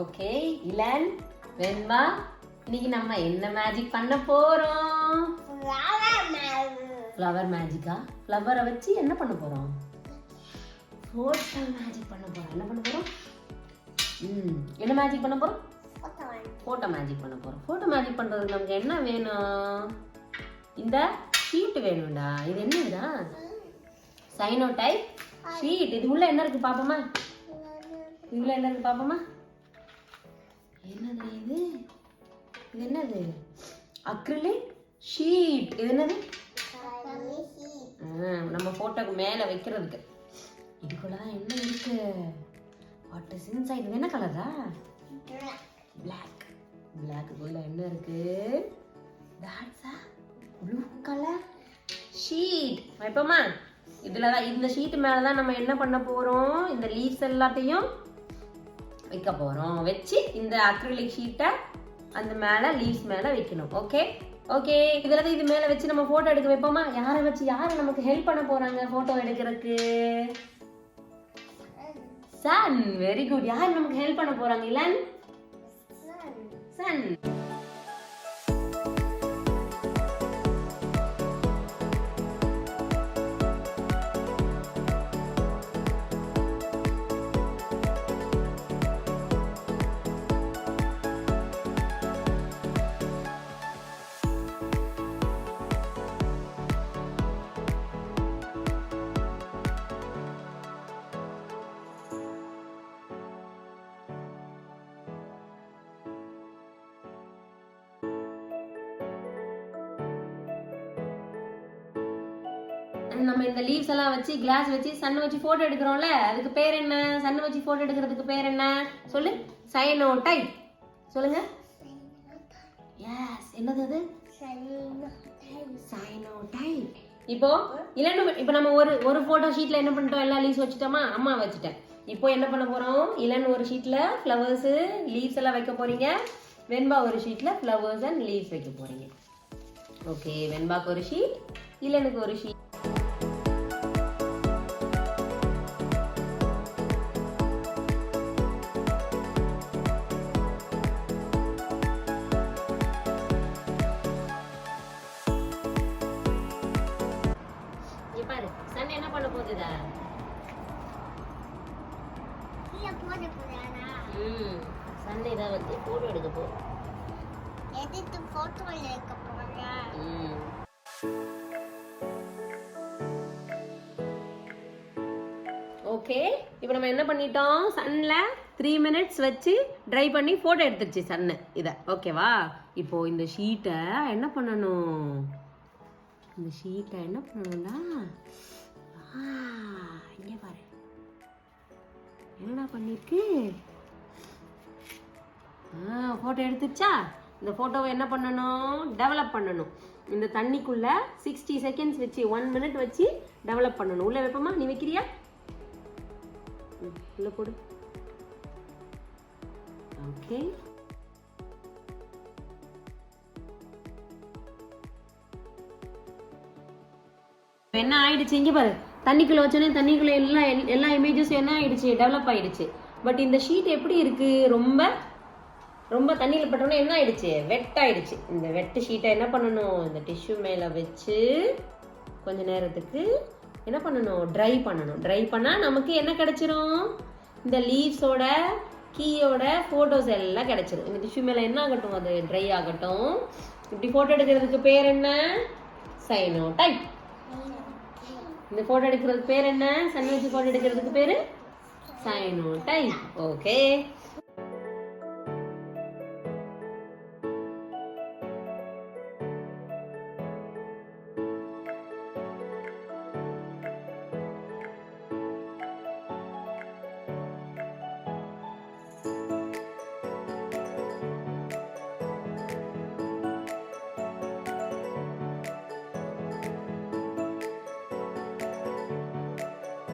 Okay இலன் வெண்பா இன்னைக்கு நம்ம என்ன மேஜிக் பண்ண போறோம்? ஃப்ளவர் மேஜிக்கா? ஃப்ளவரை வச்சு என்ன பண்ண போறோம்? போட்டோ மேஜிக் பண்ண போறோம். என்ன பண்ண போறோம்? என்ன மேஜிக் பண்ண போறோம்? போட்டோ மேஜிக் பண்ண போறோம். போட்டோ மேஜிக் பண்றதுக்கு நமக்கு என்ன வேணும்? இந்த ஷீட் வேணும்டா. இது என்னடா? சைனோடைப் ஷீட். இது உள்ள என்ன இருக்கு பாப்போமா? இதுல என்ன இருக்கு பாப்போமா? என்னது இது? இது என்னது? Acrylic sheet. இது என்னது? நம்ம போட்டோக்கு மேல வைக்கிறதுக்கு. இதுக்குள்ளதான் என்ன இருக்கு? What is inside? இது என்ன கலரா? Black. Blackக்குள்ள என்ன இருக்கு? That's a blue color sheet. வைப்போமா? இதுலதான் இந்த ஷீட் மேலதான் நம்ம என்ன பண்ண போறோம்? இந்த லீவ்ஸ் எல்லாத்தையும் வைக்க போறோம். வச்சு இந்த அக்ரிலிக் ஷீட்டை அந்த மேல லீவ்ஸ் மேல வைக்கணும். Okay okay. இதுலதான் இது மேல வச்சு நம்ம போட்டோ எடுக்க வைப்போமா? யாரை வச்சு யாரு நமக்கு ஹெல்ப் பண்ண போறாங்க போட்டோ எடுக்கிறதுக்கு? சன். Very good. யார் நமக்கு ஹெல்ப் பண்ண போறாங்க இலன்? சன். நம்ம இந்த லீவ்ஸ் எல்லாம் வச்சு கிளாஸ் வச்சு சன்ன வச்சு போட்டோ எடுக்கிறோம்ல, அதுக்கு பேர் என்ன? சன்ன வச்சு போட்டோ எடுக்கிறதுக்கு பேர் என்ன? சொல்லு. சைனோடைப். சொல்லுங்க. எஸ். என்னது அது? சைனோடைப். இப்போ இப்போ நம்ம ஒரு போட்டோ ஷீட்ல என்ன பண்ணிட்டோம்? எல்லா லீவ்ஸ் வச்சுட்டோமா? அம்மா வச்சுட்டேன். இப்போ என்ன பண்ண போறோம்? இலன் ஒரு ஷீட்ல ஃப்ளவர்ஸ் லீவ்ஸ் எல்லாம் வைக்க போறீங்க. வெண்பா ஒரு ஷீட்ல ஃப்ளவர்ஸ் அண்ட் லீவ்ஸ் வைக்க போறீங்க. ஓகே. வெண்பாக்கு ஒரு ஷீட், இலனுக்கு ஒரு ஷீட். பாரு சன் என்ன பண்ண போகுதுடா? சண்டே தான் வந்து போட்டோ எடுக்க போறோம். எதுக்கு போட்டோ எடுக்க போறா? ஓகே. இப்போ நம்ம என்ன பண்ணிட்டோம்? சன்ல 3 minutes வச்சு ட்ரை பண்ணி போட்டோ எடுத்துருச்சு சன்னு இத. ஓகேவா? இப்போ இந்த ஷீட்டை என்ன பண்ணணும்? இந்த ஷீட்டை என்ன பண்ணணும்டா? இங்க பாரு என்னடா பண்ணிருக்கு? போட்டோ எடுத்துச்சா? இந்த போட்டோவை என்ன பண்ணணும்? டெவலப் பண்ணணும். இந்த தண்ணிக்குள்ள 60 seconds வச்சு 1 minute வச்சு டெவலப் பண்ணணும். உள்ள வைப்போமா? நீ வைக்கிறியா? உள்ள போடு. ஓகே. என்ன ஆயிடுச்சு? இங்க பாரு. தண்ணிக்குள்ள வச்சோன்னே தண்ணிக்குள்ள எல்லா இமேஜஸும் என்ன ஆயிடுச்சு? டெவலப் ஆயிடுச்சு. பட் இந்த ஷீட் எப்படி இருக்கு? ரொம்ப ரொம்ப தண்ணியில பட்டோன்னே என்ன ஆயிடுச்சு? வெட் ஆயிடுச்சு. இந்த வெட்டு ஷீட்டை என்ன பண்ணணும்? இந்த டிஷ்யூ மேல வச்சு கொஞ்ச நேரத்துக்கு என்ன பண்ணணும்? ட்ரை பண்ணணும். ட்ரை பண்ணா நமக்கு என்ன கிடைச்சிரும்? இந்த லீவ்ஸோட கீயோட போட்டோஸ் எல்லாம் கிடைச்சிரும். இந்த டிஷ்யூ மேல என்ன ஆகட்டும்? அது ட்ரை ஆகட்டும். இப்படி போட்டோ எடுக்கிறதுக்கு பேர் என்ன? சைனோடைப். இந்த போட்டோ எடுக்கிறதுக்கு பேர் என்ன? சன் வச்சு போட்டோ எடுக்கிறதுக்கு பேரு சைனோடைப். ஓகே.